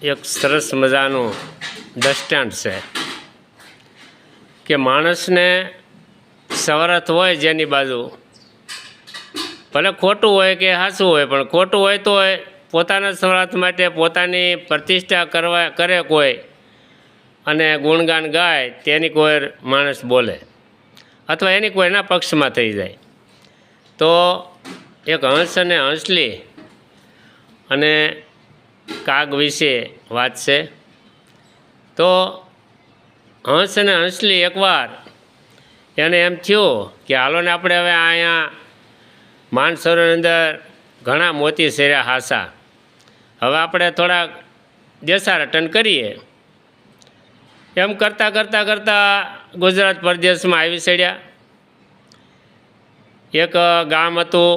એક સરસ મજાનું દ્રષ્ટાંત છે કે માણસને સવરત હોય જેની બાજુ, ભલે ખોટું હોય કે સાચું હોય, પણ ખોટું હોય તો પોતાના સ્વાર્થ માટે પોતાની પ્રતિષ્ઠા કરે કોઈ અને ગુણગાન ગાય તેની કોઈ માણસ બોલે અથવા એની કોઈના પક્ષમાં થઈ જાય. તો એક હંસ અને હંસલી અને કાગ વિશે વાત છે. તો હંસ અને હંસલી એકવાર એને એમ થયું કે હાલો ને આપણે હવે અહીંયા માનસરોવરની અંદર ઘણા મોતી શેર્યા હાસા, હવે આપણે થોડાક દેશાટન કરીએ. એમ કરતાં કરતાં કરતાં ગુજરાત પ્રદેશમાં આવી ચડ્યા. એક ગામ હતું,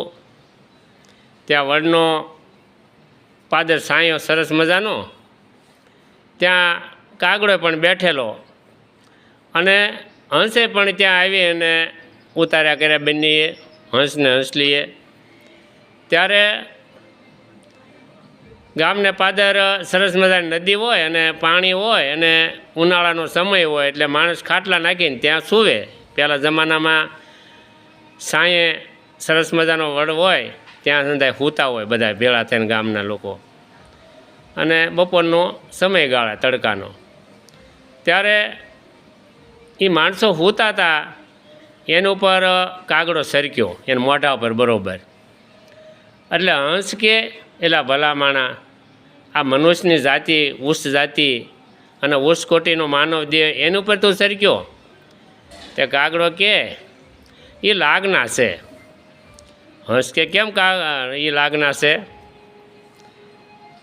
ત્યાં વડનો પાદર સાંયો સરસ મજાનો, ત્યાં કાગડો પણ બેઠેલો અને હંસે પણ ત્યાં આવી અને ઉતાર્યા કર્યા બંનેએ, હંસને હંસલીએ. ત્યારે ગામને પાદર સરસ મજાની નદી હોય અને પાણી હોય અને ઉનાળાનો સમય હોય એટલે માણસ ખાટલા નાખીને ત્યાં સૂવે. પહેલાં જમાનામાં સાંયે સરસ મજાનો વડ હોય ત્યાં સંધાય સૂતા હોય બધા ભેળા થઈને ગામના લોકો, અને બપોરનો સમયગાળા તડકાનો. ત્યારે એ માણસો સૂતા હતા એની ઉપર કાગડો સરક્યો એના મોઢા ઉપર બરાબર. એટલે હંસ કે એલા ભલા માણા, આ મનુષ્યની જાતિ ઉચ્ચ જાતિ અને ઉચ્ચ કોટીનો માનવ દેહ એની ઉપર તું સરક્યો. તે કાગડો કે એ લાગના છે. હંસ કે કેમ એ લાગના છે?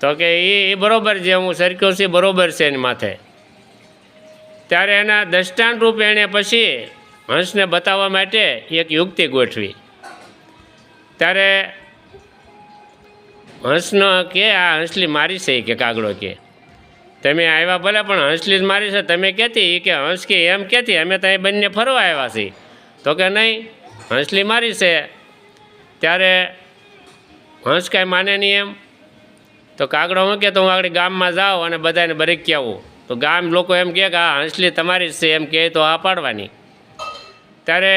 તો કે એ બરાબર જે હું સરક્યો છે બરાબર છે એની માથે. ત્યારે એના દ્રષ્ટાંત રૂપે એણે પછી હંસને બતાવવા માટે એક યુક્તિ ગોઠવી. ત્યારે હંસનો કે આ હંસલી મારી છે કે કાગડો કે તમે આવ્યા ભલે પણ હંસલી જ મારી છે તમે કહેતી, કે હંસ કે એમ કહેતી અમે તો અહીં બંને ફરવા આવ્યા છીએ. તો કે નહીં, હંસલી મારી છે. ત્યારે હંસ કાંઈ માને નહીં એમ. તો કાગડો શું કે તો હું આગળ ગામમાં જાઉં અને બધાને બરીકી આવું. તો ગામ લોકો એમ કહે કે આ હંસલી તમારી છે એમ કહે તો આ પાડવાની. ત્યારે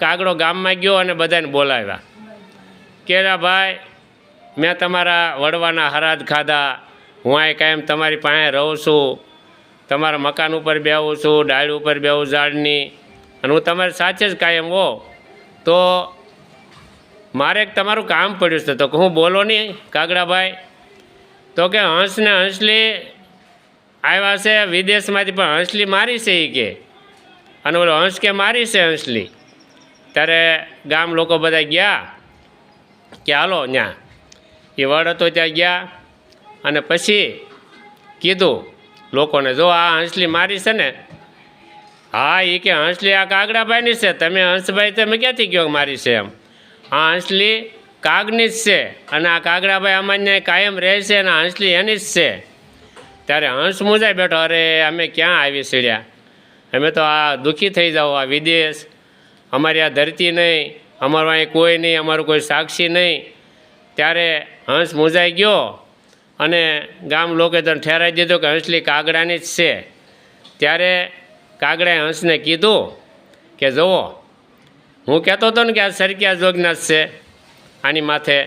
કાગડો ગામમાં ગયો અને બધાને બોલાવ્યા કે ભાઈ મેં તમારા વડવાના હરાજ ખાધા, હું અહીં કાયમ તમારી પાસે રહું છું, તમારા મકાન ઉપર બેહું છું, ડાળી ઉપર બેહું ઝાડની, અને હું તમારી સાથે જ કાયમ હો. તો મારે એક તમારું કામ પડ્યું છે. તો હું બોલો નહીં કાગડાભાઈ. તો કે હંસને હંસલી આવ્યા છે વિદેશમાંથી, પણ હંસલી મારી છે એ કે, અને ઓલો હંસ કે મારી છે હંસલી. ત્યારે ગામ લોકો બધા ગયા કે હાલો ત્યાં એ વડ હતો ત્યાં ગયા અને પછી કીધું લોકોને, જો આ હંસલી મારી છે ને? હા એ કે હંસલી આ કાગડાભાઈની છે. તમે હંસભાઈ તમે ક્યાંથી કહો મારી છે એમ? આ હંસલી કાગની જ છે અને આ કાગડાભાઈ અમાન્ય કાયમ રહે છે અને હંસલી એની જ છે. ત્યારે હંસ મૂંઝાઈ બેઠો, અરે અમે ક્યાં આવી ચડ્યા, અમે તો આ દુઃખી થઈ જાઓ, આ વિદેશ, અમારી આ ધરતી નહીં, અમારું અહીં કોઈ નહીં, અમારું કોઈ સાક્ષી નહીં. ત્યારે હંસ મૂંઝાઈ ગયો અને ગામ લોકોએ તો ઠેરાઈ દીધું કે હંસલી કાગડાની જ છે. ત્યારે કાગડાએ હંસને કીધું કે જુઓ, હું કહેતો હતો ને કે આ સરક્યા જોગના જ છે આની માથે,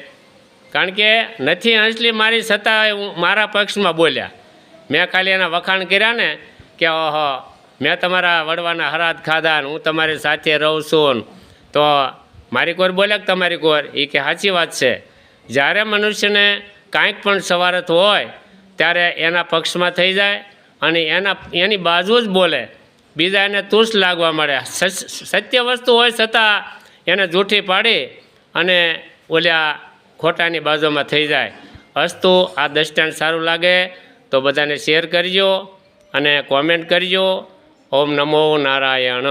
કારણ કે નથી હંસલી મારી છતાં મારા પક્ષમાં બોલ્યા. મેં ખાલી એના વખાણ કર્યા ને કે ઓહો મેં તમારા વડવાના હરાજ ખાધા ને હું તમારી સાથે રહું છું, તો મારી કોર બોલે કે તમારી કોર? એ કે સાચી વાત છે. જ્યારે મનુષ્યને કાંઈક પણ સવારત હોય ત્યારે એના પક્ષમાં થઈ જાય અને એની બાજુ જ બોલે, બીજા એને તુષ લાગવા મળે. સત્ય વસ્તુ હોય છતાં એને જૂઠી પાડી અને ઓલ્યા ખોટાની બાજુમાં થઈ જાય. અસ્તુ આ દ્રષ્ટાંત સારું લાગે તો બધાને શેર કરજો અને કોમેન્ટ કરજો. ઓમ નમો નારાયણ.